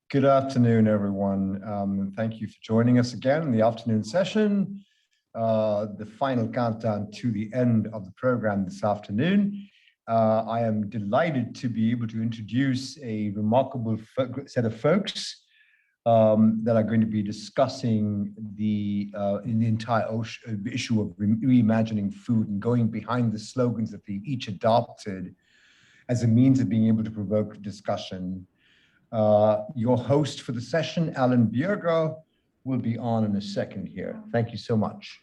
Good afternoon, everyone. Thank you for joining us again in the afternoon session, the final countdown to the end of the program this afternoon. I am delighted to be able to introduce a remarkable set of folks that are going to be discussing the entire issue of reimagining food and going behind the slogans that they've each adopted as a means of being able to provoke discussion. Your host for the session, Bjerga, will be on in a second here. Thank you so much.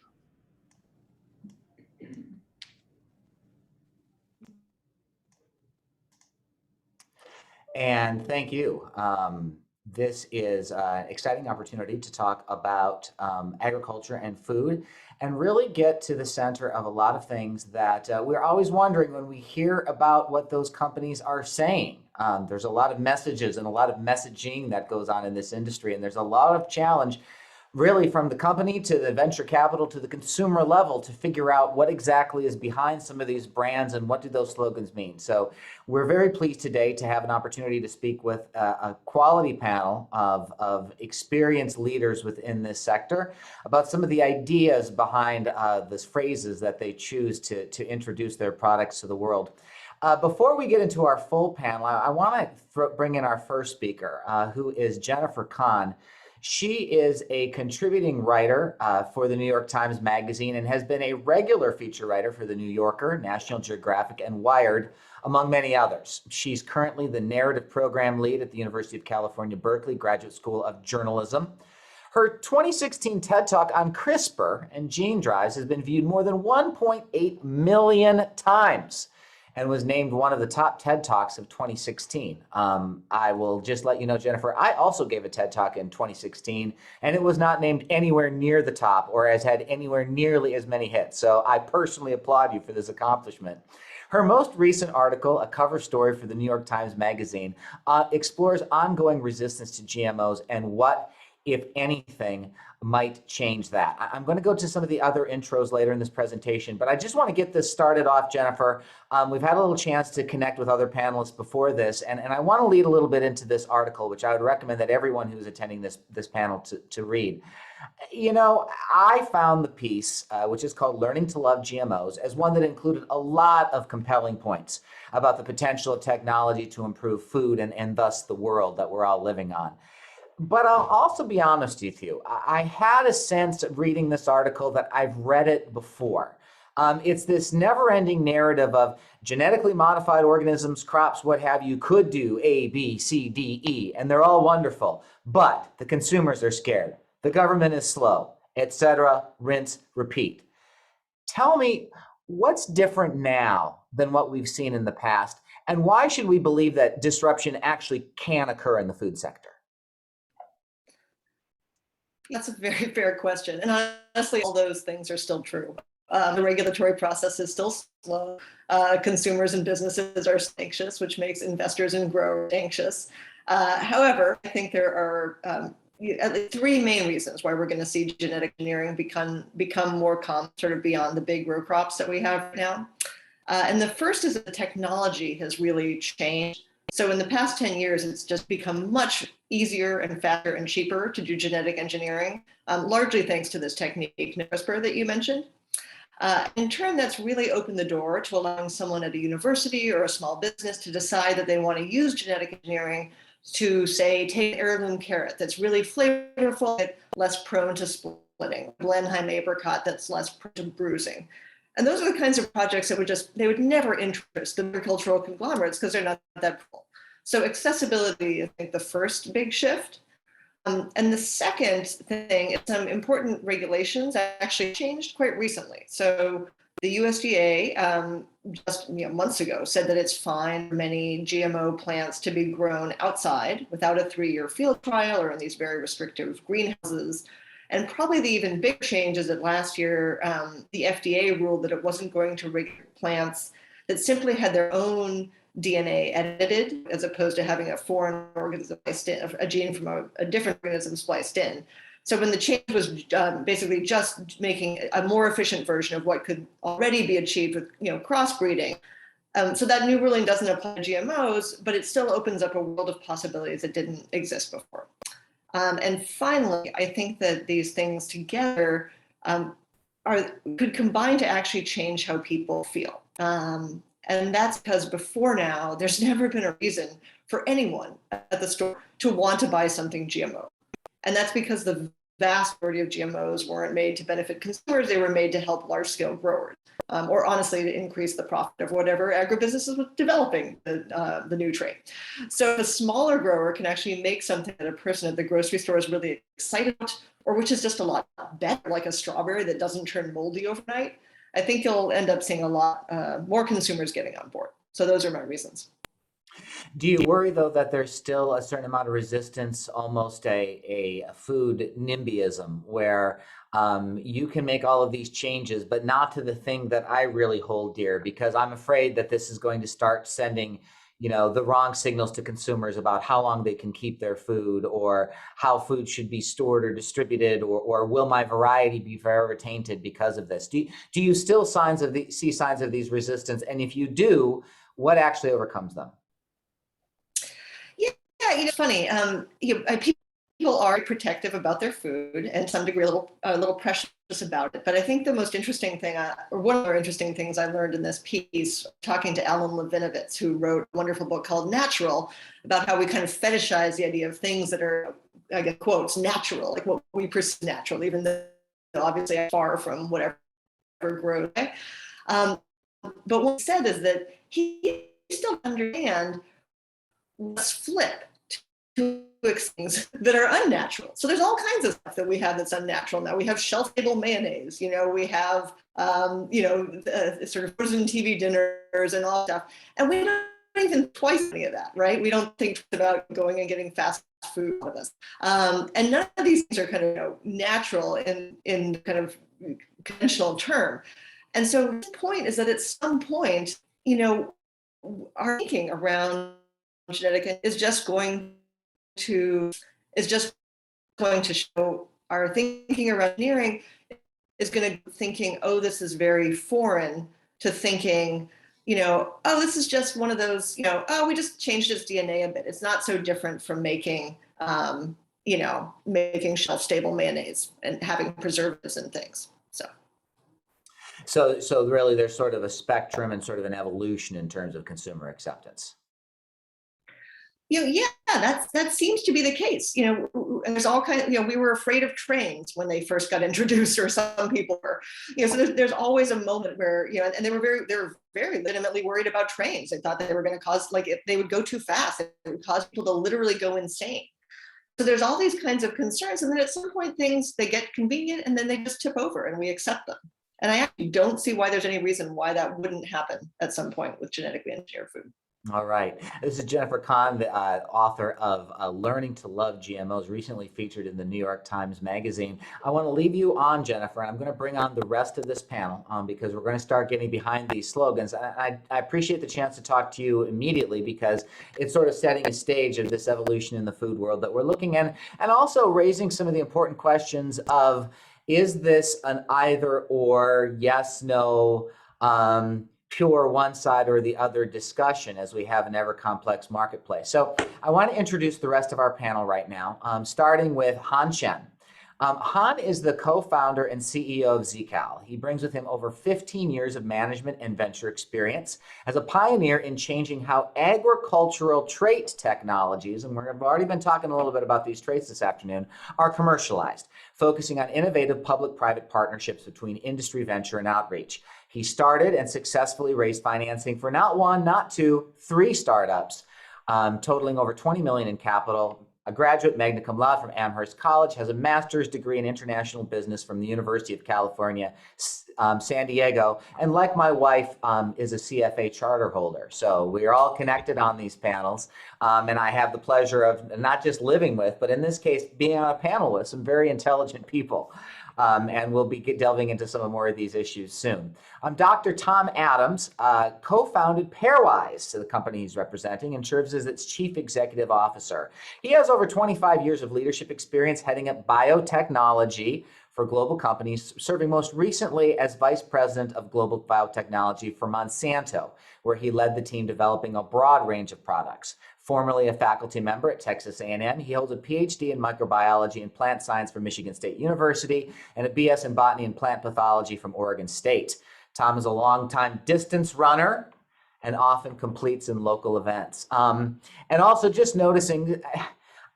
And thank you. This is an exciting opportunity to talk about agriculture and food and really get to the center of a lot of things that we're always wondering when we hear about what those companies are saying. There's a lot of messages and a lot of messaging that goes on in this industry, and there's a lot of challenge really from the company to the venture capital to the consumer level to figure out what exactly is behind some of these brands and what do those slogans mean. So we're very pleased today to have an opportunity to speak with a quality panel of experienced leaders within this sector about some of the ideas behind these phrases that they choose to introduce their products to the world. Before we get into our full panel, I want to bring in our first speaker, who is Jennifer Kahn. She is a contributing writer for the New York Times Magazine and has been a regular feature writer for The New Yorker, National Geographic, and Wired, among many others. She's currently the narrative program lead at the University of California, Berkeley Graduate School of Journalism. Her 2016 TED Talk on CRISPR and gene drives has been viewed more than 1.8 million times and was named one of the top TED Talks of 2016. I will just let you know, Jennifer, I also gave a TED Talk in 2016, and it was not named anywhere near the top or has had anywhere nearly as many hits. So I personally applaud you for this accomplishment. Her most recent article, a cover story for the New York Times Magazine, explores ongoing resistance to GMOs and what, if anything, might change that. I'm going to go to some of the other intros later in this presentation, but I just want to get this started off, Jennifer. We've had a little chance to connect with other panelists before this, and I want to lead a little bit into this article, which I would recommend that everyone who's attending this panel to read. You know, I found the piece, which is called Learning to Love GMOs, as one that included a lot of compelling points about the potential of technology to improve food and thus the world that we're all living on. But I'll also be honest with you. I had a sense of reading this article that I've read it before. It's this never-ending narrative of genetically modified organisms, crops, what have you, could do A, B, C, D, E, and they're all wonderful. But the consumers are scared. The government is slow, etc. Rinse, repeat. Tell me, what's different now than what we've seen in the past, and why should we believe that disruption actually can occur in the food sector? That's a very fair question. And honestly, all those things are still true. The regulatory process is still slow. Consumers and businesses are anxious, which makes investors and growers anxious. However, I think there are at least three main reasons why we're going to see genetic engineering become more common, sort of beyond the big row crops that we have now. And the first is that the technology has really changed. So in the past 10 years, it's just become much easier and faster and cheaper to do genetic engineering, largely thanks to this technique, CRISPR, that you mentioned. In turn, that's really opened the door to allowing someone at a university or a small business to decide that they want to use genetic engineering to, say, take an heirloom carrot that's really flavorful, less prone to splitting, Blenheim apricot that's less prone to bruising. And those are the kinds of projects that they would never interest the agricultural conglomerates because they're not that cool. So accessibility, I think, the first big shift. And the second thing is some important regulations actually changed quite recently. So the USDA just months ago said that it's fine for many GMO plants to be grown outside without a 3-year field trial or in these very restrictive greenhouses. And probably the even bigger change is that last year, the FDA ruled that it wasn't going to regulate plants that simply had their own DNA edited, as opposed to having a foreign organism spliced in, a gene from a different organism spliced in. So when the change was basically just making a more efficient version of what could already be achieved with crossbreeding, So that new ruling doesn't apply to GMOs, but it still opens up a world of possibilities that didn't exist before. And finally, I think that these things together could combine to actually change how people feel. And that's because before now, there's never been a reason for anyone at the store to want to buy something GMO. And that's because the vast majority of GMOs weren't made to benefit consumers, they were made to help large-scale growers, or honestly, to increase the profit of whatever agribusiness was developing the new trait. So a smaller grower can actually make something that a person at the grocery store is really excited about, or which is just a lot better, like a strawberry that doesn't turn moldy overnight. I think you'll end up seeing a lot more consumers getting on board. So those are my reasons. Do you worry, though, that there's still a certain amount of resistance, almost a food NIMBYism, where you can make all of these changes, but not to the thing that I really hold dear, because I'm afraid that this is going to start sending, the wrong signals to consumers about how long they can keep their food, or how food should be stored or distributed, or will my variety be forever tainted because of this? Do you still see signs of these resistance? And if you do, what actually overcomes them? Yeah, it's funny. People are protective about their food, and to some degree a little precious about it. But I think the most interesting thing, or one of the more interesting things I learned in this piece, talking to Alan Levinovitz, who wrote a wonderful book called Natural, about how we kind of fetishize the idea of things that are, I guess, quotes, natural, like what we perceive natural, even though obviously far from whatever grows. But what he said is that he still understand let's flip to things that are unnatural. So there's all kinds of stuff that we have that's unnatural now. We have shelf-stable mayonnaise, we have, sort of frozen TV dinners and all that stuff. And we don't even twice any of that, right? We don't think about going and getting fast food out of us. And none of these things are kind of natural in kind of conventional term. And so the point is that at some point, our thinking around genetic is just going to show our thinking around engineering is going to thinking, oh, this is very foreign, to thinking, oh, this is just one of those, oh, we just changed its DNA a bit. It's not so different from making, making shelf-stable mayonnaise and having preservatives and things. So really, there's sort of a spectrum and sort of an evolution in terms of consumer acceptance. Yeah, that seems to be the case. There's all kinds. We were afraid of trains when they first got introduced, or some people were. So there's always a moment where and they were very legitimately worried about trains. They thought they were going to cause, like, if they would go too fast, it would cause people to literally go insane. So there's all these kinds of concerns, and then at some point they get convenient, and then they just tip over, and we accept them. And I actually don't see why there's any reason why that wouldn't happen at some point with genetically engineered food. All right. This is Jennifer Kahn, the author of Learning to Love GMOs, recently featured in the New York Times Magazine. I want to leave you on, Jennifer, and I'm going to bring on the rest of this panel because we're going to start getting behind these slogans. I appreciate the chance to talk to you immediately, because it's sort of setting a stage of this evolution in the food world that we're looking at, and also raising some of the important questions of, is this an either or, yes, no, pure one side or the other discussion, as we have an ever complex marketplace? So I want to introduce the rest of our panel right now, starting with Han Chen. Han is the co-founder and CEO of Zcal. He brings with him over 15 years of management and venture experience as a pioneer in changing how agricultural trait technologies, and we've already been talking a little bit about these traits this afternoon, are commercialized, focusing on innovative public-private partnerships between industry, venture, and outreach. He started and successfully raised financing for not one, not two, three startups, totaling over 20 million in capital. A graduate magna cum laude from Amherst College, has a master's degree in international business from the University of California, San Diego, and like my wife, is a CFA charter holder. So we are all connected on these panels, and I have the pleasure of not just living with, but in this case, being on a panel with some very intelligent people. And we'll be delving into some more of these issues soon. Dr. Tom Adams co-founded Pairwise, the company he's representing, and serves as its chief executive officer. He has over 25 years of leadership experience heading up biotechnology for global companies, serving most recently as Vice President of Global Biotechnology for Monsanto, where he led the team developing a broad range of products. Formerly a faculty member at Texas A&M, he holds a PhD in microbiology and plant science from Michigan State University and a BS in botany and plant pathology from Oregon State. Tom is a longtime distance runner and often completes in local events. And also just noticing,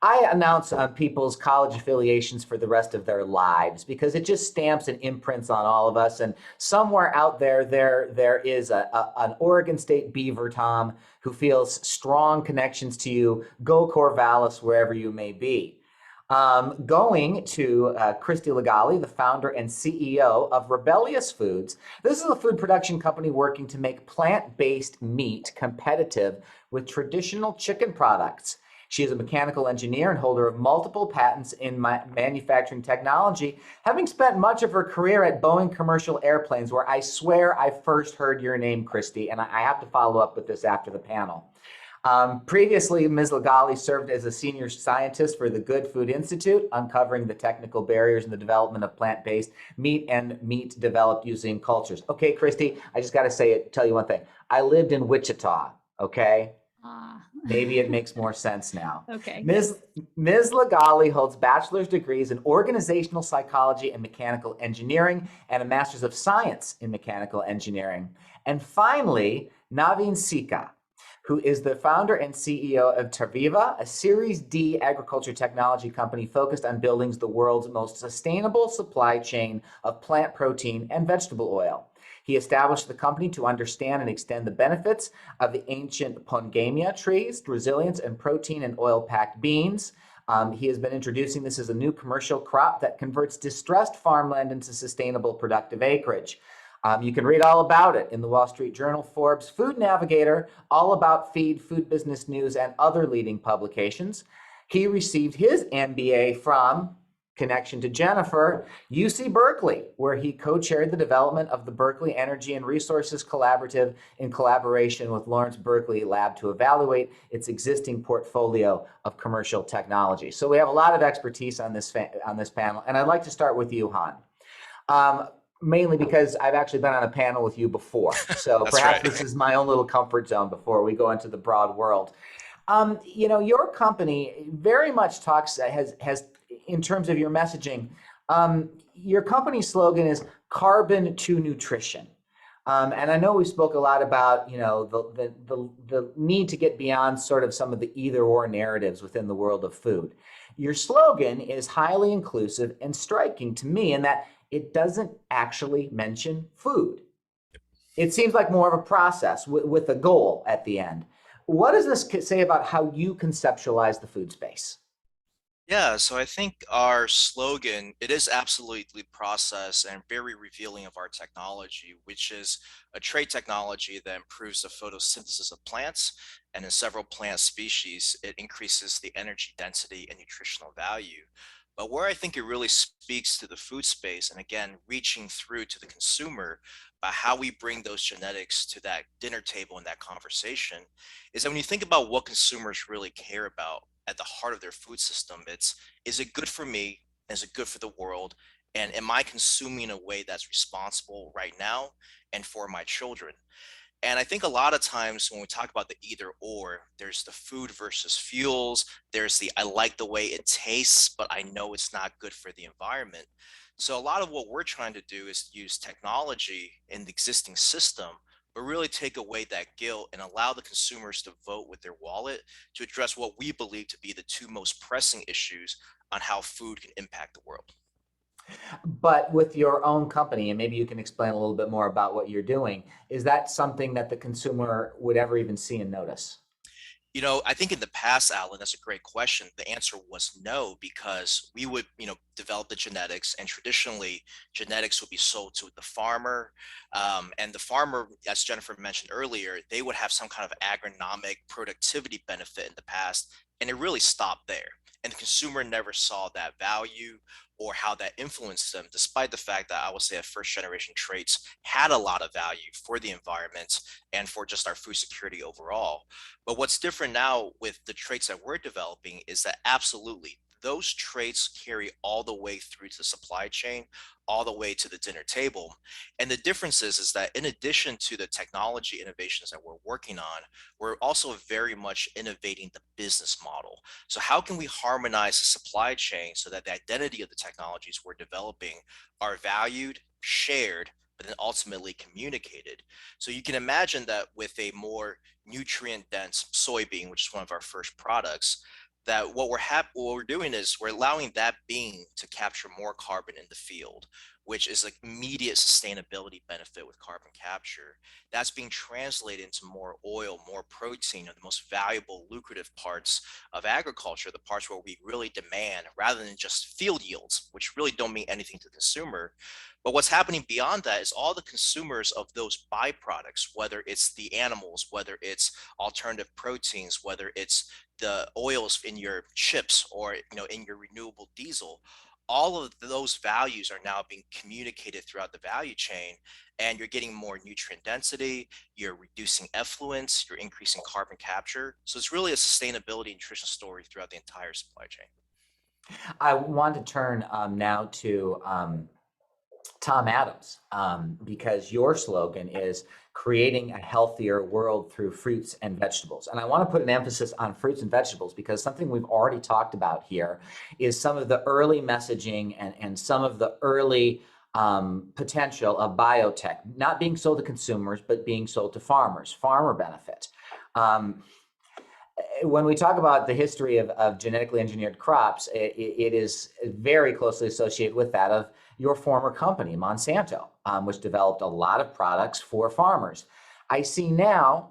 I announce people's college affiliations for the rest of their lives because it just stamps and imprints on all of us. And somewhere out there, there is an Oregon State Beaver, Tom, who feels strong connections to you. Go Corvallis, wherever you may be. Going to Christy Legale, the founder and CEO of Rebellious Foods. This is a food production company working to make plant-based meat competitive with traditional chicken products. She is a mechanical engineer and holder of multiple patents in manufacturing technology, having spent much of her career at Boeing Commercial Airplanes, where I swear I first heard your name, Christy, and I have to follow up with this after the panel. Previously, Ms. Legale served as a senior scientist for the Good Food Institute, uncovering the technical barriers in the development of plant-based meat and meat developed using cultures. Okay, Christy, I just got to tell you one thing. I lived in Wichita, okay? Maybe it makes more sense now. Okay. Ms. Legale holds bachelor's degrees in organizational psychology and mechanical engineering and a master's of science in mechanical engineering. And finally, Naveen Sika, who is the founder and CEO of Tarviva, a Series D agriculture technology company focused on building the world's most sustainable supply chain of plant protein and vegetable oil. He established the company to understand and extend the benefits of the ancient Pongamia trees, resilience, and protein and oil-packed beans. He has been introducing this as a new commercial crop that converts distressed farmland into sustainable, productive acreage. You can read all about it in the Wall Street Journal, Forbes, Food Navigator, All About Feed, Food Business News, and other leading publications. He received his MBA from, connection to Jennifer, UC Berkeley, where he co-chaired the development of the Berkeley Energy and Resources Collaborative in collaboration with Lawrence Berkeley Lab to evaluate its existing portfolio of commercial technology. So we have a lot of expertise on this panel, and I'd like to start with you, Han. Mainly because I've actually been on a panel with you before. So perhaps This is my own little comfort zone before we go into the broad world. You know, your company very much has in terms of your messaging, your company's slogan is carbon to nutrition. And I know we spoke a lot about, you know, the need to get beyond sort of some of the either or narratives within the world of food. Your slogan is highly inclusive and striking to me in that it doesn't actually mention food. It seems like more of a process with a goal at the end. What does this say about how you conceptualize the food space? Yeah, so I think our slogan, it is absolutely process and very revealing of our technology, which is a trait technology that improves the photosynthesis of plants. And in several plant species, it increases the energy density and nutritional value. But where I think it really speaks to the food space, and again, reaching through to the consumer about how we bring those genetics to that dinner table in that conversation, is that when you think about what consumers really care about at the heart of their food system, it's, is it good for me? Is it good for the world? And am I consuming in a way that's responsible right now and for my children? And I think a lot of times when we talk about the either or, there's the food versus fuels, there's the I like the way it tastes, but I know it's not good for the environment. So a lot of what we're trying to do is use technology in the existing system, but really take away that guilt and allow the consumers to vote with their wallet to address what we believe to be the two most pressing issues on how food can impact the world. But with your own company, and maybe you can explain a little bit more about what you're doing, is that something that the consumer would ever even see and notice? You know, I think in the past, Alan, that's a great question. The answer was no, because we would, develop the genetics, and traditionally genetics would be sold to the farmer. And the farmer, as Jennifer mentioned earlier, they would have some kind of agronomic productivity benefit in the past, and it really stopped there. And the consumer never saw that value or how that influenced them, despite the fact that I would say that first generation traits had a lot of value for the environment and for just our food security overall. But what's different now with the traits that we're developing is that absolutely those traits carry all the way through to the supply chain, all the way to the dinner table. And the difference is that in addition to the technology innovations that we're working on, we're also very much innovating the business model. So how can we harmonize the supply chain so that the identity of the technologies we're developing are valued, shared, but then ultimately communicated? So you can imagine that with a more nutrient dense soybean, which is one of our first products, that what we're doing is we're allowing that bean to capture more carbon in the field, which is an immediate sustainability benefit with carbon capture. That's being translated into more oil, more protein, of the most valuable, lucrative parts of agriculture, the parts where we really demand, rather than just field yields, which really don't mean anything to the consumer. But what's happening beyond that is all the consumers of those byproducts, whether it's the animals, whether it's alternative proteins, whether it's the oils in your chips or in your renewable diesel, all of those values are now being communicated throughout the value chain, and you're getting more nutrient density, you're reducing effluents, you're increasing carbon capture. So it's really a sustainability nutrition story throughout the entire supply chain. I want to turn now to Tom Adams, because your slogan is creating a healthier world through fruits and vegetables. And I want to put an emphasis on fruits and vegetables because something we've already talked about here is some of the early messaging and some of the early potential of biotech, not being sold to consumers, but being sold to farmers, farmer benefit. When we talk about the history of genetically engineered crops, it is very closely associated with that of your former company, Monsanto, which developed a lot of products for farmers. I see now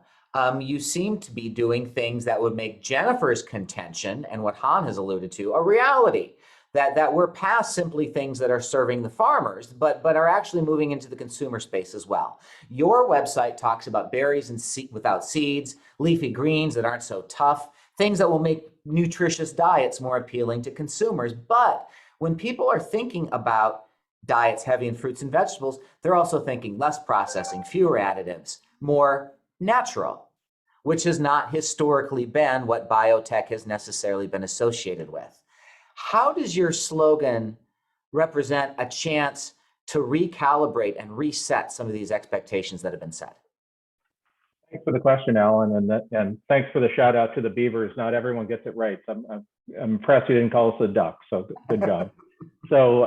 you seem to be doing things that would make Jennifer's contention and what Han has alluded to a reality, that we're past simply things that are serving the farmers, but are actually moving into the consumer space as well. Your website talks about berries and without seeds, leafy greens that aren't so tough, things that will make nutritious diets more appealing to consumers. But when people are thinking about diets heavy in fruits and vegetables, they're also thinking less processing, fewer additives, more natural, which has not historically been what biotech has necessarily been associated with. How does your slogan represent a chance to recalibrate and reset some of these expectations that have been set? Thanks for the question, Alan, and thanks for the shout out to the beavers. Not everyone gets it right. I'm impressed you didn't call us the ducks, so good job. So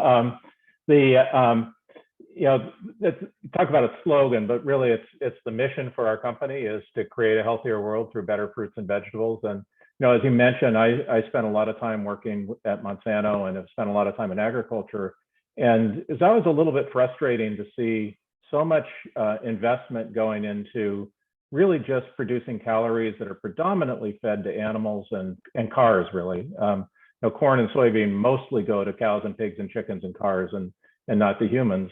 talk about a slogan, but really it's the mission for our company is to create a healthier world through better fruits and vegetables. And as you mentioned, I spent a lot of time working at Monsanto and have spent a lot of time in agriculture. And it's always a little bit frustrating to see so much investment going into really just producing calories that are predominantly fed to animals and cars, really. Corn and soybean mostly go to cows and pigs and chickens and cars and not the humans.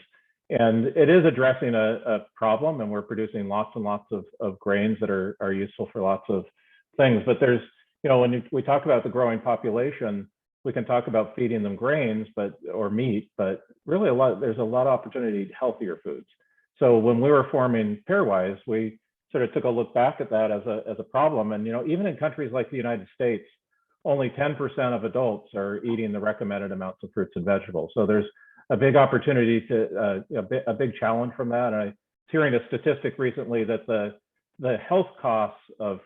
And it is addressing a problem, and we're producing lots and lots of grains that are useful for lots of things. But there's, when we talk about the growing population, we can talk about feeding them grains or meat, but really there's a lot of opportunity to eat healthier foods. So when we were forming Pairwise, we sort of took a look back at that as a problem. And even in countries like the United States, only 10% of adults are eating the recommended amounts of fruits and vegetables. So there's a big opportunity to a big challenge from that. And I was hearing a statistic recently that the health costs of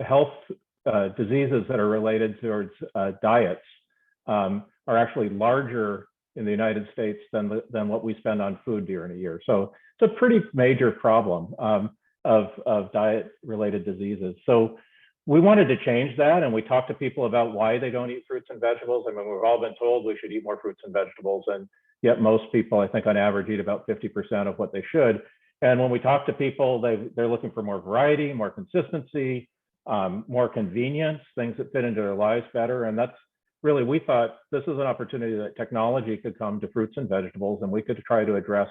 health diseases that are related towards diets are actually larger in the United States than what we spend on food during a year. So it's a pretty major problem of diet-related diseases. So we wanted to change that, and we talked to people about why they don't eat fruits and vegetables. I mean, we've all been told we should eat more fruits and vegetables, and yet most people, I think on average, eat about 50% of what they should. And when we talk to people, they're looking for more variety, more consistency, more convenience, things that fit into their lives better. And that's really, we thought this is an opportunity that technology could come to fruits and vegetables, and we could try to address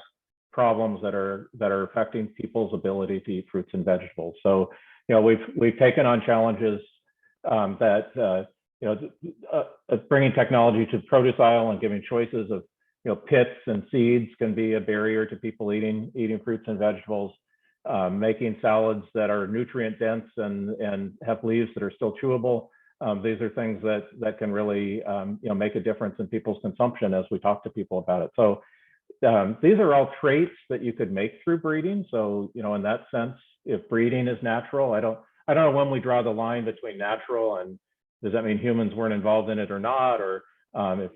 problems that are affecting people's ability to eat fruits and vegetables. So, we've taken on challenges bringing technology to the produce aisle and giving choices of, pits and seeds can be a barrier to people eating fruits and vegetables. Making salads that are nutrient dense and have leaves that are still chewable. These are things that can really make a difference in people's consumption as we talk to people about it. So these are all traits that you could make through breeding. So in that sense, if breeding is natural, I don't know when we draw the line between natural and does that mean humans weren't involved in it or not, or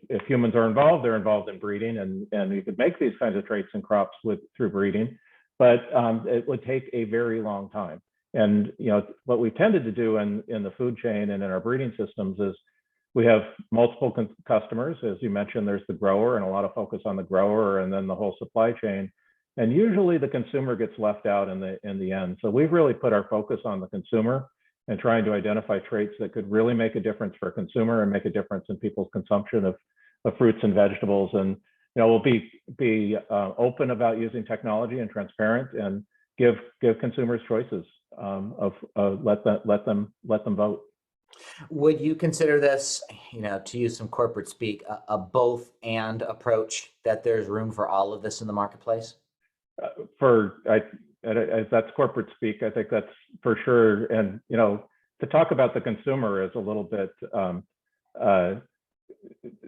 if humans are involved, they're involved in breeding, and you could make these kinds of traits in crops through breeding, but it would take a very long time. And what we tended to do in the food chain and in our breeding systems is we have multiple customers. As you mentioned, there's the grower and a lot of focus on the grower and then the whole supply chain. And usually the consumer gets left out in the end. So we've really put our focus on the consumer and trying to identify traits that could really make a difference for a consumer and make a difference in people's consumption of fruits and vegetables. And we'll be open about using technology and transparent and give consumers choices let them vote. Would you consider this, to use some corporate speak, a both and approach, that there's room for all of this in the marketplace? That's corporate speak. I think that's for sure. And to talk about the consumer is a little bit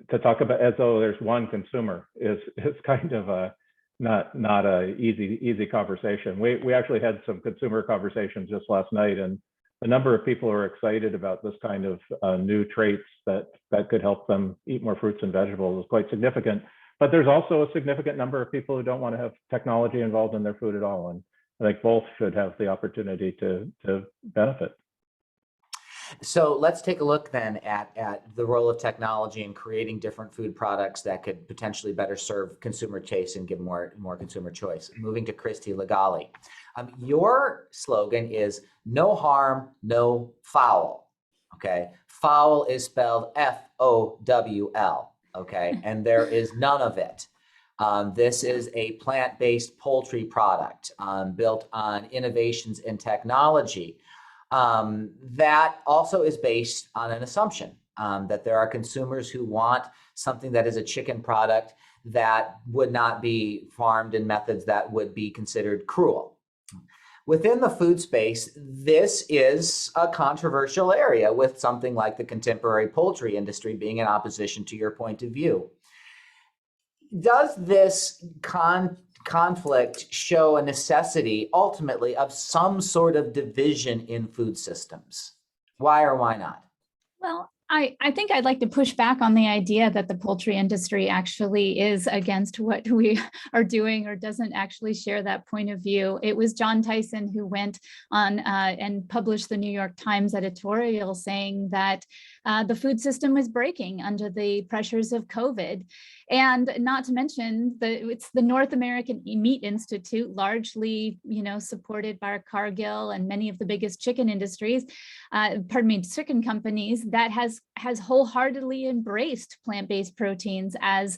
to talk about as though there's one consumer is kind of not a easy conversation. We actually had some consumer conversations just last night, and the number of people who are excited about this kind of new traits that could help them eat more fruits and vegetables is quite significant. But there's also a significant number of people who don't want to have technology involved in their food at all. And I think both should have the opportunity to benefit. So let's take a look then at the role of technology in creating different food products that could potentially better serve consumer taste and give more consumer choice. Moving to Christy Legali. Your slogan is no harm, no foul. Okay, foul is spelled F-O-W-L. Okay, and there is none of it. This is a plant-based poultry product built on innovations in technology that also is based on an assumption that there are consumers who want something that is a chicken product that would not be farmed in methods that would be considered cruel. Within the food space, this is a controversial area, with something like the contemporary poultry industry being in opposition to your point of view. Does this conflict show a necessity ultimately of some sort of division in food systems? Why or why not? Well, I think I'd like to push back on the idea that the poultry industry actually is against what we are doing or doesn't actually share that point of view. It was John Tyson who went on and published the New York Times editorial saying that the food system was breaking under the pressures of COVID. And not to mention, it's the North American Meat Institute, largely, supported by Cargill and many of the biggest chicken industries, chicken companies, that has wholeheartedly embraced plant-based proteins as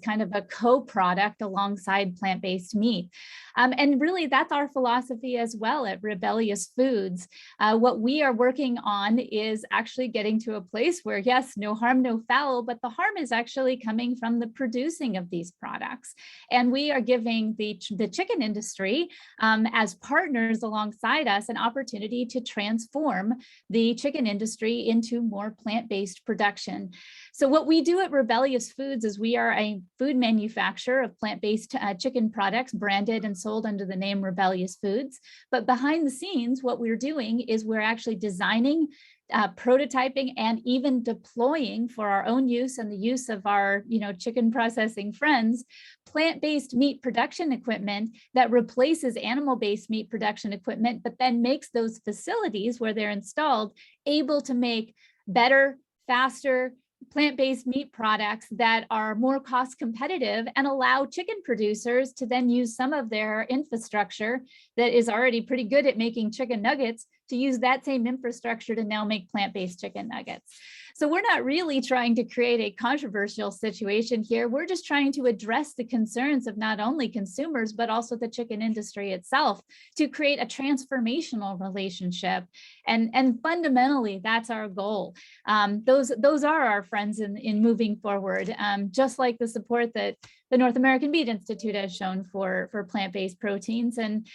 kind of a co-product alongside plant-based meat. And really, that's our philosophy as well at Rebellious Foods. What we are working on is actually getting to a place where, yes, no harm, no foul, but the harm is actually coming from the producing of these products. And we are giving the chicken industry as partners alongside us an opportunity to transform the chicken industry into more plant-based production. So what we do at Rebellious Foods is we are a food manufacturer of plant-based chicken products branded and sold under the name Rebellious Foods. But behind the scenes, what we're doing is we're actually designing, prototyping, and even deploying for our own use and the use of our chicken processing friends, plant-based meat production equipment that replaces animal-based meat production equipment, but then makes those facilities where they're installed able to make better, faster, plant-based meat products that are more cost competitive and allow chicken producers to then use some of their infrastructure that is already pretty good at making chicken nuggets to use that same infrastructure to now make plant-based chicken nuggets. So we're not really trying to create a controversial situation here. We're just trying to address the concerns of not only consumers, but also the chicken industry itself to create a transformational relationship. And fundamentally, that's our goal. Those are our friends in moving forward, just like the support that the North American Meat Institute has shown for plant-based proteins, and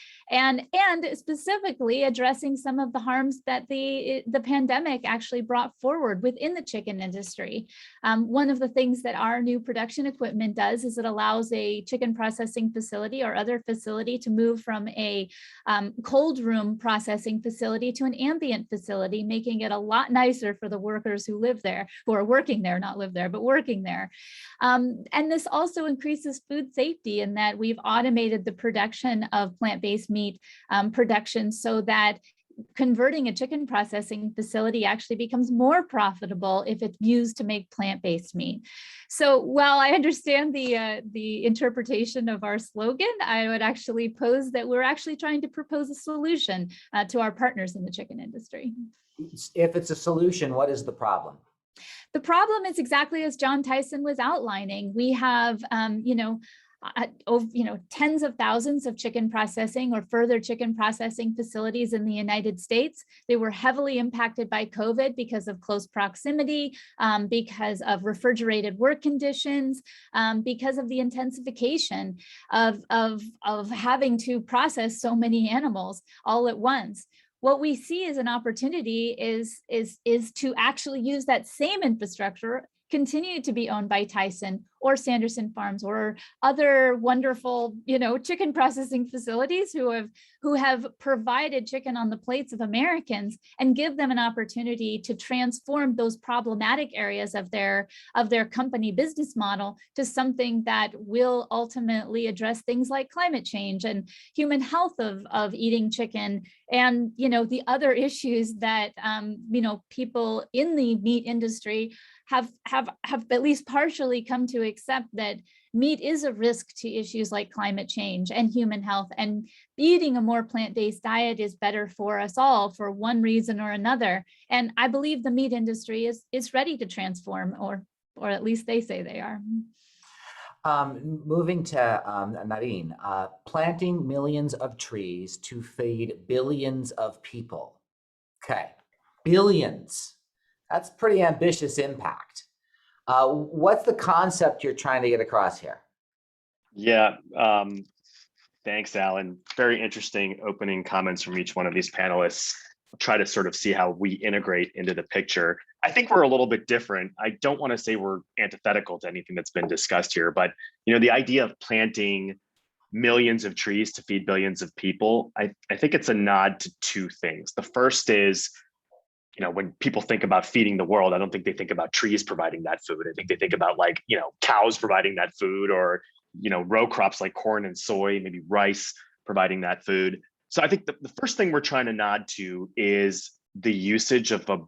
specifically addressing some of the harms that the pandemic actually brought forward within the chicken industry. One of the things that our new production equipment does is it allows a chicken processing facility or other facility to move from a cold room processing facility to an ambient facility, making it a lot nicer for the workers who live there, who are working there, not live there, but working there. And this also increases food safety in that we've automated the production of plant-based meat production so that converting a chicken processing facility actually becomes more profitable if it's used to make plant-based meat. So while I understand the interpretation of our slogan, I would actually pose that we're actually trying to propose a solution to our partners in the chicken industry. If it's a solution, what is the problem? The problem is exactly as John Tyson was outlining. We have, tens of thousands of chicken processing or further chicken processing facilities in the United States. They were heavily impacted by COVID because of close proximity, because of refrigerated work conditions, because of the intensification of having to process so many animals all at once. What we see as an opportunity is to actually use that same infrastructure, continue to be owned by Tyson or Sanderson Farms or other wonderful, chicken processing facilities who have provided chicken on the plates of Americans, and give them an opportunity to transform those problematic areas of their company business model to something that will ultimately address things like climate change and human health of eating chicken, and the other issues that people in the meat industry have at least partially come to accept, that meat is a risk to issues like climate change and human health, and eating a more plant-based diet is better for us all for one reason or another. And I believe the meat industry is ready to transform, or at least they say they are. Moving to Narine, planting millions of trees to feed billions of people. Okay, billions. That's pretty ambitious impact. What's the concept you're trying to get across here? Yeah, thanks, Alan. Very interesting opening comments from each one of these panelists. I'll try to sort of see how we integrate into the picture. I think we're a little bit different. I don't want to say we're antithetical to anything that's been discussed here, but the idea of planting millions of trees to feed billions of people, I think it's a nod to two things. The first is, when people think about feeding the world, I don't think they think about trees providing that food. I think they think about cows providing that food, or, row crops like corn and soy, maybe rice providing that food. So I think the first thing we're trying to nod to is the usage of a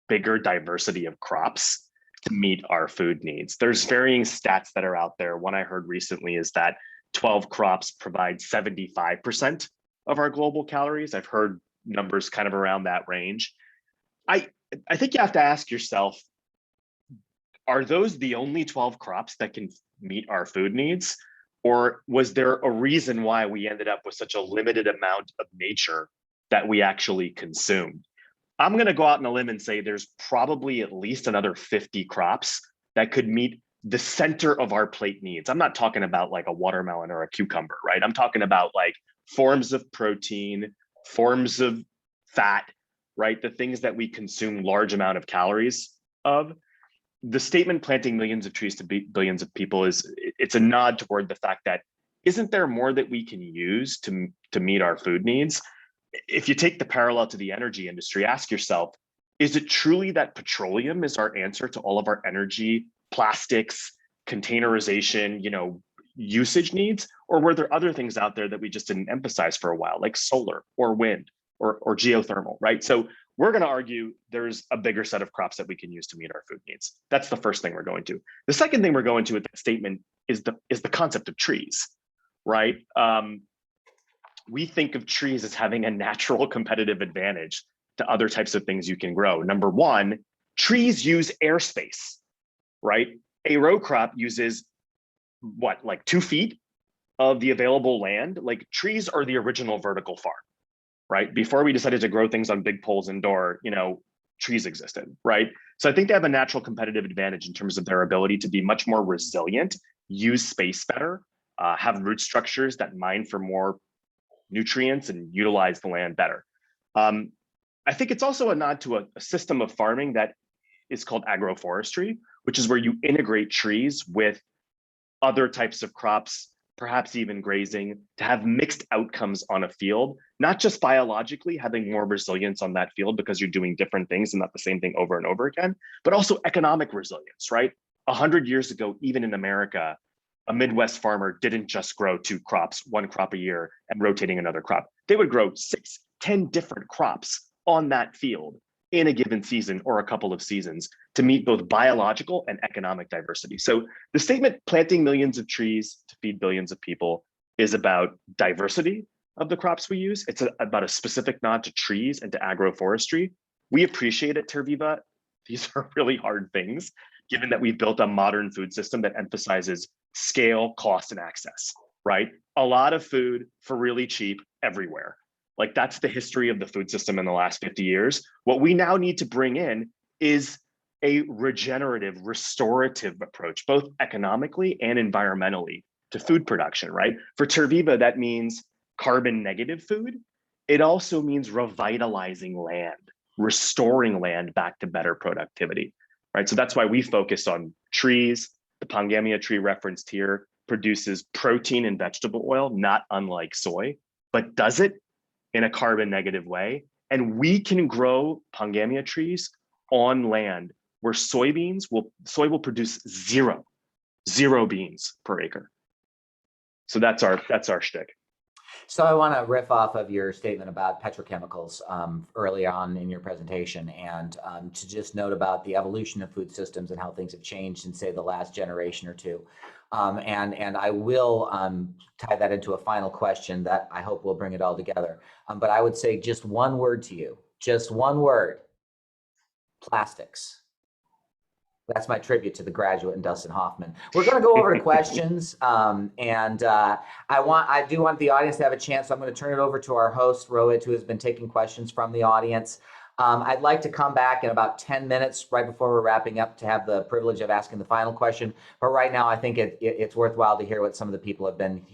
bigger diversity of crops to meet our food needs. There's varying stats that are out there. One I heard recently is that 12 crops provide 75% of our global calories. I've heard numbers kind of around that range. I think you have to ask yourself, are those the only 12 crops that can meet our food needs? Or was there a reason why we ended up with such a limited amount of nature that we actually consumed? I'm going to go out on a limb and say there's probably at least another 50 crops that could meet the center of our plate needs. I'm not talking about like a watermelon or a cucumber, right? I'm talking about like forms of protein, forms of fat, right? The things that we consume large amount of calories of. The statement planting millions of trees to billions of people it's a nod toward the fact that isn't there more that we can use to meet our food needs? If you take the parallel to the energy industry, ask yourself, is it truly that petroleum is our answer to all of our energy, plastics, containerization, usage needs? Or were there other things out there that we just didn't emphasize for a while, like solar or wind or geothermal, right? So we're going to argue there's a bigger set of crops that we can use to meet our food needs. That's the first thing we're going to. The second thing we're going to with that statement is the concept of trees, right? We think of trees as having a natural competitive advantage to other types of things you can grow. Number one, trees use airspace, right? A row crop uses like 2 feet of the available land. Like trees are the original vertical farm, right? Before we decided to grow things on big poles indoor, trees existed, right? So I think they have a natural competitive advantage in terms of their ability to be much more resilient use space better, have root structures that mine for more nutrients and utilize the land better. I think it's also a nod to a system of farming that is called agroforestry, which is where you integrate trees with other types of crops, perhaps even grazing, to have mixed outcomes on a field, not just biologically having more resilience on that field because you're doing different things and not the same thing over and over again, but also economic resilience, right? 100 years ago, even in America, a Midwest farmer didn't just grow 2 crops, 1 crop a year and rotating another crop. They would grow 6, 10 different crops on that field in a given season or a couple of seasons to meet both biological and economic diversity. So the statement, planting millions of trees to feed billions of people, is about diversity of the crops we use. It's about a specific nod to trees and to agroforestry. We appreciate at Terviva. These are really hard things, given that we've built a modern food system that emphasizes scale, cost, and access, right? A lot of food for really cheap everywhere. Like, that's the history of the food system in the last 50 years. What we now need to bring in is a regenerative, restorative approach, both economically and environmentally, to food production, right? For Terviva, that means carbon negative food. It also means revitalizing land, restoring land back to better productivity, right? So that's why we focus on trees. The Pangamia tree referenced here produces protein and vegetable oil, not unlike soy, but does it in a carbon negative way. And we can grow Pangamia trees on land where soy will produce zero beans per acre. So that's our shtick. So I want to riff off of your statement about petrochemicals early on in your presentation, and to just note about the evolution of food systems and how things have changed in, say, the last generation or two. And I will tie that into a final question that I hope will bring it all together. But I would say just one word to you, just one word: plastics. That's my tribute to the graduate and Dustin Hoffman. We're going to go over to questions, and I do want the audience to have a chance. So I'm going to turn it over to our host, Rohit, who has been taking questions from the audience. I'd like to come back in about 10 minutes, right before we're wrapping up, to have the privilege of asking the final question. But right now, I think it's worthwhile to hear what some of the people have been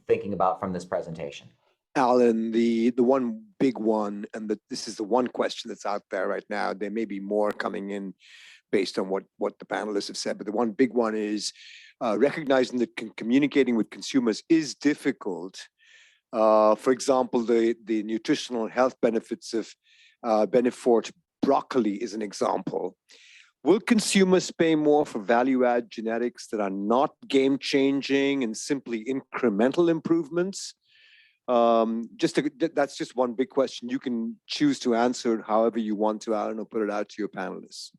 thinking about from this presentation. Alan, the one big one, and this is the one question that's out there right now. There may be more coming in based on what the panelists have said, but the one big one is recognizing that communicating with consumers is difficult. For example, the nutritional health benefits of Benefort broccoli is an example. Will consumers pay more for value-add genetics that are not game-changing and simply incremental improvements? That's just one big question. You can choose to answer it however you want to, Alan, or put it out to your panelists.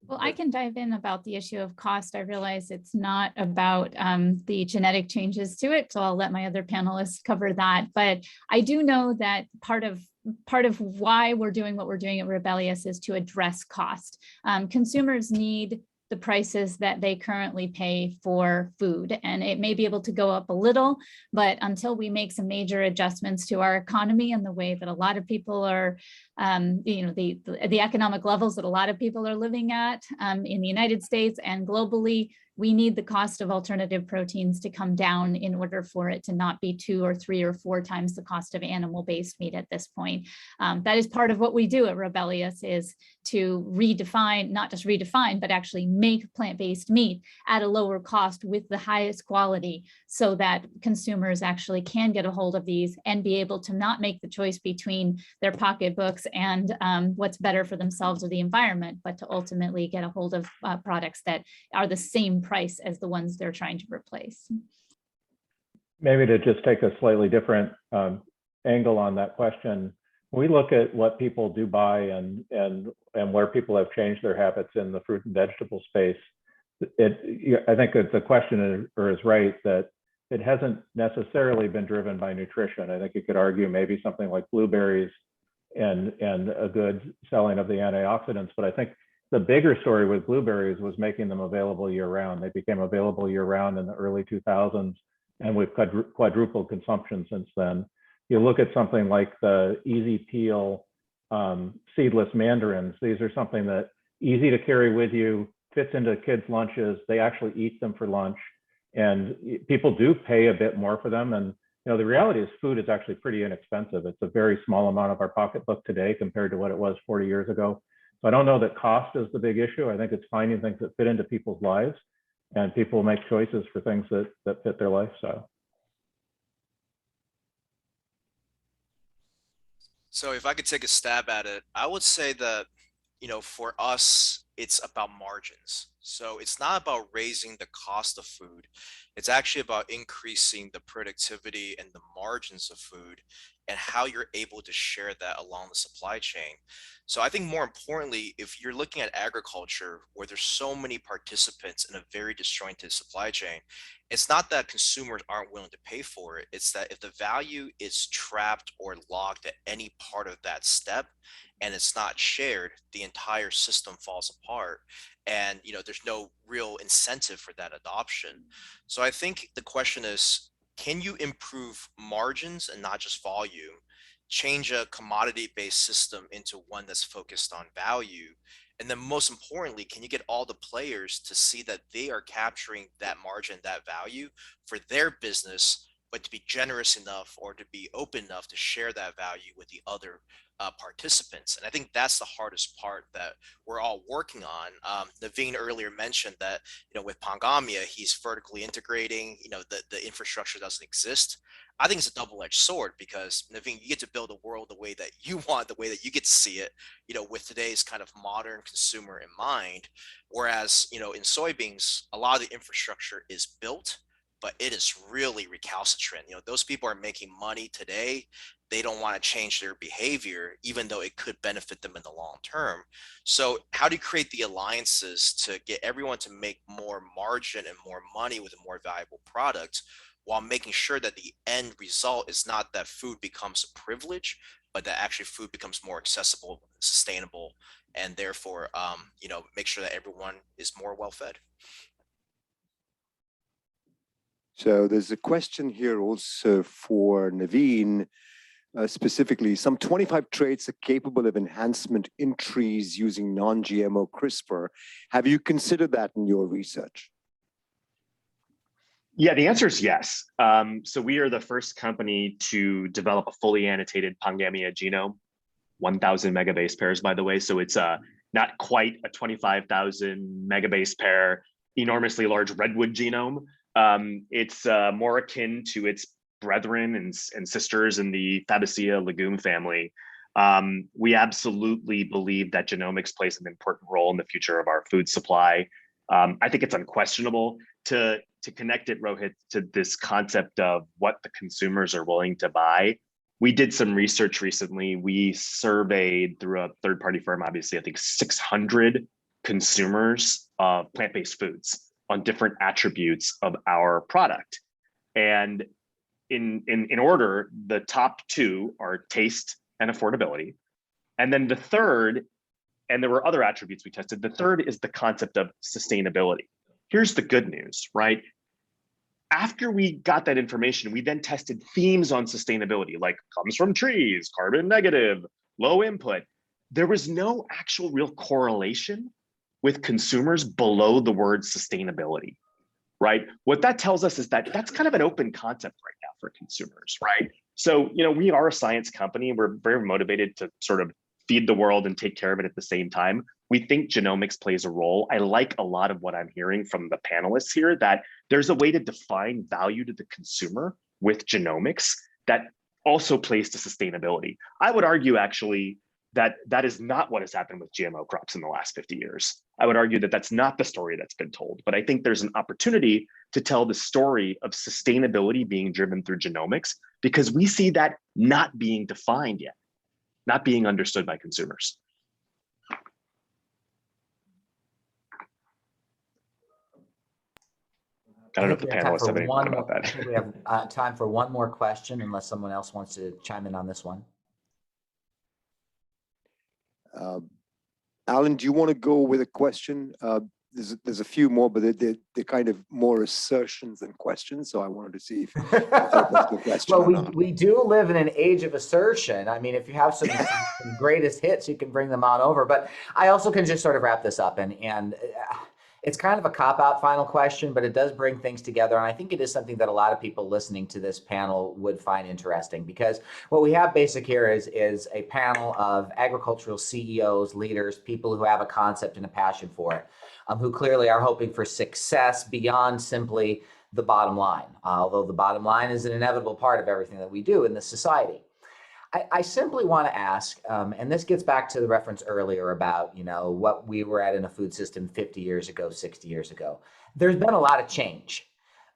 Well, I can dive in about the issue of cost. I realize it's not about the genetic changes to it, so I'll let my other panelists cover that. But I do know that part of why we're doing what we're doing at Rebellious is to address cost. Consumers need the prices that they currently pay for food, and it may be able to go up a little, but until we make some major adjustments to our economy and the way that a lot of people are, the economic levels that a lot of people are living at in the United States and globally, we need the cost of alternative proteins to come down in order for it to not be 2 or 3 or 4 times the cost of animal-based meat at this point. That is part of what we do at Rebellious, is to redefine, not just redefine, but actually make plant-based meat at a lower cost with the highest quality, so that consumers actually can get a hold of these and be able to not make the choice between their pocketbooks and what's better for themselves or the environment, but to ultimately get a hold of products that are the same price as the ones they're trying to replace. Maybe to just take a slightly different angle on that question, we look at what people do buy and where people have changed their habits in the fruit and vegetable space. I think the questioner is right that it hasn't necessarily been driven by nutrition. I think you could argue maybe something like blueberries and a good selling of the antioxidants, but I think the bigger story with blueberries was making them available year-round. They became available year-round in the early 2000s, and we've quadrupled consumption since then. You look at something like the easy peel seedless mandarins. These are something that easy to carry with you, fits into kids' lunches. They actually eat them for lunch, and people do pay a bit more for them. And the reality is food is actually pretty inexpensive. It's a very small amount of our pocketbook today compared to what it was 40 years ago. So I don't know that cost is the big issue. I think it's finding things that fit into people's lives, and people make choices for things that fit their lifestyle. So if I could take a stab at it, I would say that, for us, it's about margins. So it's not about raising the cost of food. It's actually about increasing the productivity and the margins of food and how you're able to share that along the supply chain. So I think more importantly, if you're looking at agriculture where there's so many participants in a very disjointed supply chain, it's not that consumers aren't willing to pay for it. It's that if the value is trapped or locked at any part of that step and it's not shared, the entire system falls apart. And there's no real incentive for that adoption. So I think the question is, can you improve margins and not just volume? Change a commodity-based system into one that's focused on value? And then most importantly, can you get all the players to see that they are capturing that margin, that value for their business, but to be generous enough or to be open enough to share that value with the other participants? And I think that's the hardest part that we're all working on. Naveen earlier mentioned that, with Pangamia, he's vertically integrating, the infrastructure doesn't exist. I think it's a double-edged sword because, Naveen, you get to build a world the way that you want, the way that you get to see it, with today's kind of modern consumer in mind. Whereas, in soybeans, a lot of the infrastructure is built, but it is really recalcitrant. Those people are making money today. They don't want to change their behavior, even though it could benefit them in the long term. So how do you create the alliances to get everyone to make more margin and more money with a more valuable product, while making sure that the end result is not that food becomes a privilege, but that actually food becomes more accessible, sustainable, and therefore, make sure that everyone is more well-fed? So there's a question here also for Naveen, specifically, some 25 traits are capable of enhancement in trees using non-GMO CRISPR. Have you considered that in your research? Yeah, the answer is yes. So we are the first company to develop a fully annotated Pangamia genome, 1,000 megabase pairs, by the way. So it's not quite a 25,000 megabase pair, enormously large redwood genome. It's more akin to its brethren and sisters in the Fabaceae legume family. We absolutely believe that genomics plays an important role in the future of our food supply. I think it's unquestionable. To connect it, Rohit, to this concept of what the consumers are willing to buy. We did some research recently. We surveyed through a third-party firm, obviously, I think 600 consumers of plant-based foods on different attributes of our product. And in order, the top two are taste and affordability. And then the third, and there were other attributes we tested, the third is the concept of sustainability. Here's the good news, right? After we got that information, we then tested themes on sustainability, like comes from trees, carbon negative, low input. There was no actual real correlation with consumers below the word sustainability, right? What that tells us is that that's kind of an open concept right now for consumers, right? So, we are a science company. We're very motivated to sort of feed the world and take care of it at the same time. We think genomics plays a role. I like a lot of what I'm hearing from the panelists here, that there's a way to define value to the consumer with genomics that also plays to sustainability. I would argue actually that that is not what has happened with GMO crops in the last 50 years. I would argue that that's not the story that's been told, but I think there's an opportunity to tell the story of sustainability being driven through genomics, because we see that not being defined yet, not being understood by consumers. I don't know if the panelists have any thought about that. I think we have time for one more question, unless someone else wants to chime in on this one. Alan, do you want to go with a question? there's a few more, but they're kind of more assertions than questions. So I wanted to see if that's the question Well, or not. we do live in an age of assertion. I mean, if you have some greatest hits, you can bring them on over. But I also can just sort of wrap this up, and it's kind of a cop-out final question, but it does bring things together. And I think it is something that a lot of people listening to this panel would find interesting, because what we have basic here is a panel of agricultural CEOs, leaders, people who have a concept and a passion for it, who clearly are hoping for success beyond simply the bottom line, although the bottom line is an inevitable part of everything that we do in this society. I simply want to ask, and this gets back to the reference earlier about, what we were at in a food system 50 years ago, 60 years ago. There's been a lot of change,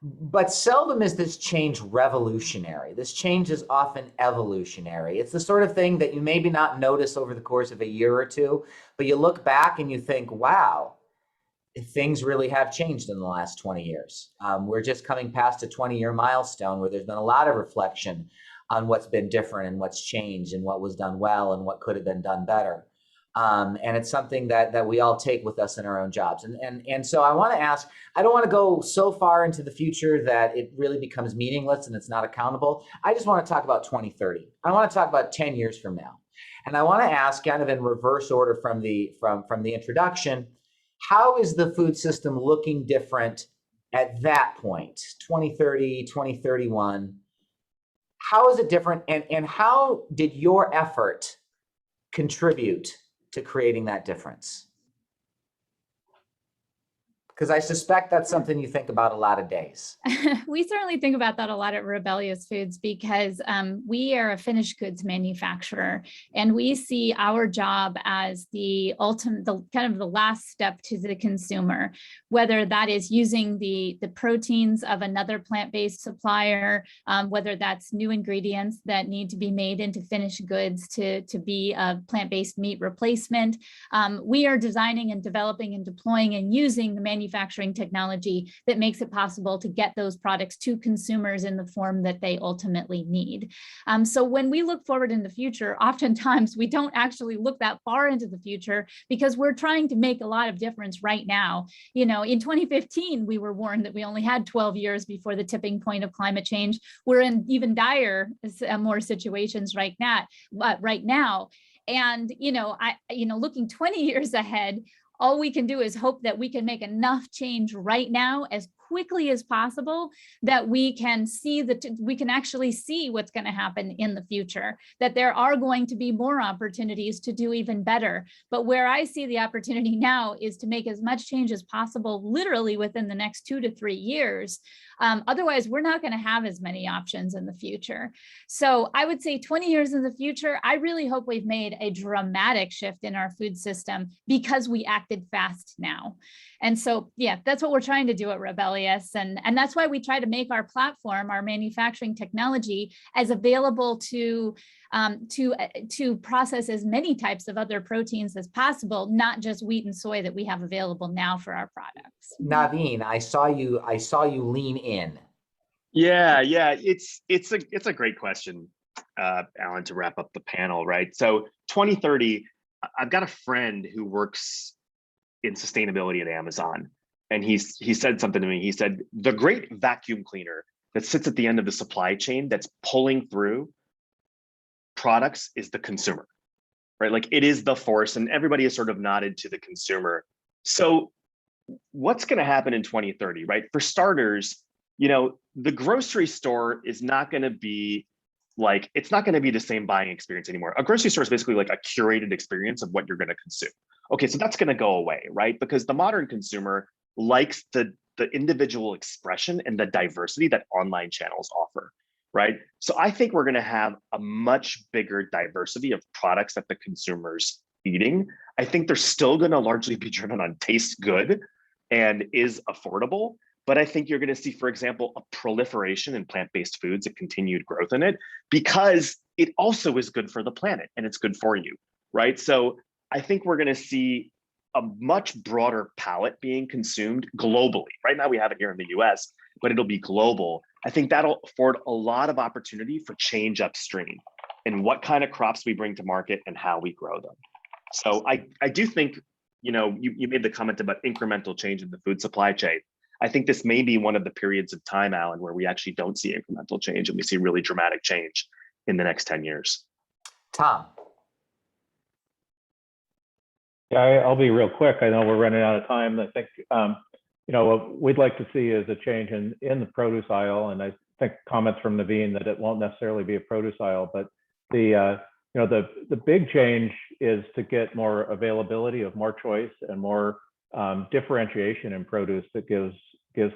but seldom is this change revolutionary. This change is often evolutionary. It's the sort of thing that you maybe not notice over the course of a year or two, but you look back and you think, wow, things really have changed in the last 20 years. We're just coming past a 20-year milestone where there's been a lot of reflection on what's been different and what's changed and what was done well and what could have been done better. And it's something that we all take with us in our own jobs. And so I want to ask, I don't want to go so far into the future that it really becomes meaningless and it's not accountable. I just want to talk about 2030. I want to talk about 10 years from now. And I want to ask, kind of in reverse order from the introduction, how is the food system looking different at that point, 2030, 2031? How is it different, and how did your effort contribute to creating that difference? Because I suspect that's something you think about a lot of days. We certainly think about that a lot at Rebellious Foods, because we are a finished goods manufacturer, and we see our job as the ultimate, kind of the last step to the consumer, whether that is using the proteins of another plant-based supplier, whether that's new ingredients that need to be made into finished goods to be a plant-based meat replacement. We are designing and developing and deploying and using the manufacturing technology that makes it possible to get those products to consumers in the form that they ultimately need. So when we look forward in the future, oftentimes we don't actually look that far into the future, because we're trying to make a lot of difference right now. In 2015, we were warned that we only had 12 years before the tipping point of climate change. We're in even dire more situations right now. And, looking 20 years ahead, all we can do is hope that we can make enough change right now, as quickly as possible, that we can actually see what's going to happen in the future, that there are going to be more opportunities to do even better. But where I see the opportunity now is to make as much change as possible, literally within the next 2 to 3 years. Otherwise, we're not going to have as many options in the future. So I would say 20 years in the future, I really hope we've made a dramatic shift in our food system because we acted fast now. And so, yeah, that's what we're trying to do at Rebellious. And that's why we try to make our platform, our manufacturing technology, as available to process as many types of other proteins as possible, not just wheat and soy that we have available now for our products. Naveen, I saw you lean in. Yeah, it's a great question, Alan, to wrap up the panel, right? So 2030, I've got a friend who works in sustainability at Amazon, and he said something to me. He said, the great vacuum cleaner that sits at the end of the supply chain that's pulling through products is the consumer, right? Like, it is the force, and everybody has sort of nodded to the consumer. So what's going to happen in 2030, right? For starters, the grocery store is not going to be like, it's not going to be the same buying experience anymore. A grocery store is basically like a curated experience of what you're going to consume. Okay, so that's going to go away, right? Because the modern consumer likes the individual expression and the diversity that online channels offer, right? So I think we're going to have a much bigger diversity of products that the consumer's eating. I think they're still going to largely be driven on taste good and is affordable. But I think you're going to see, for example, a proliferation in plant-based foods, a continued growth in it, because it also is good for the planet and it's good for you, right? So I think we're going to see a much broader palette being consumed globally. Right now we have it here in the US, but it'll be global. I think that'll afford a lot of opportunity for change upstream in what kind of crops we bring to market and how we grow them. So I do think you made the comment about incremental change in the food supply chain. I think this may be one of the periods of time, Alan, where we actually don't see incremental change and we see really dramatic change in the next 10 years. Tom. Yeah, I'll be real quick. I know we're running out of time. I think, what we'd like to see is a change in the produce aisle. And I think comments from Naveen that it won't necessarily be a produce aisle, but the big change is to get more availability of more choice and more differentiation in produce that gives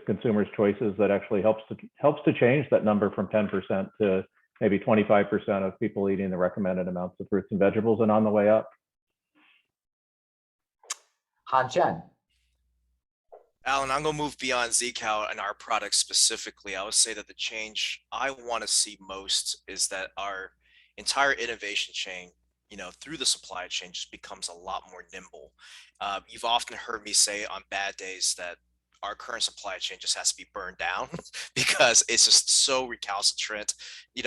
consumers choices that actually helps to change that number from 10% to maybe 25% of people eating the recommended amounts of fruits and vegetables and on the way up. Han Chen. Alan, I'm going to move beyond Zcow and our product specifically. I would say that the change I want to see most is that our entire innovation chain, through the supply chain just becomes a lot more nimble. You've often heard me say on bad days that our current supply chain just has to be burned down because it's just so recalcitrant,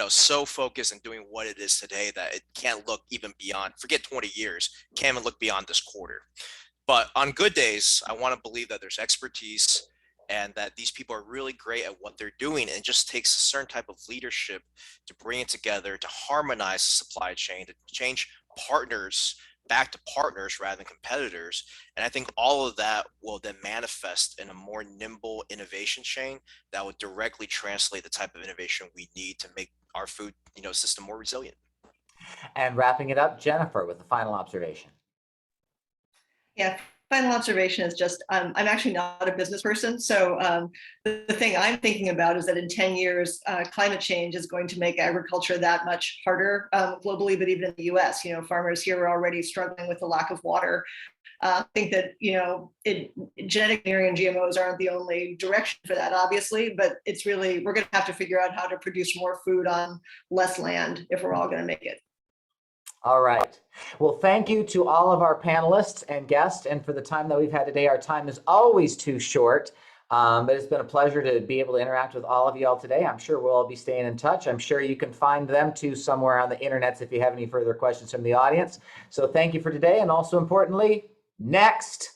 so focused on doing what it is today that it can't look even beyond, forget 20 years, can't even look beyond this quarter. But on good days, I want to believe that there's expertise and that these people are really great at what they're doing. And it just takes a certain type of leadership to bring it together, to harmonize the supply chain, to change partners back to partners rather than competitors. And I think all of that will then manifest in a more nimble innovation chain that would directly translate the type of innovation we need to make our food system more resilient. And wrapping it up, Jennifer, with the final observation. Yeah, final observation is just, I'm actually not a business person. So the thing I'm thinking about is that in 10 years, climate change is going to make agriculture that much harder globally, but even in the US, farmers here are already struggling with the lack of water. I think that, genetic engineering and GMOs aren't the only direction for that, obviously, but it's really, we're going to have to figure out how to produce more food on less land if we're all going to make it. All right. Well, thank you to all of our panelists and guests. And for the time that we've had today, our time is always too short. But it's been a pleasure to be able to interact with all of you all today. I'm sure we'll all be staying in touch. I'm sure you can find them too somewhere on the internet if you have any further questions from the audience. So thank you for today. And also importantly, next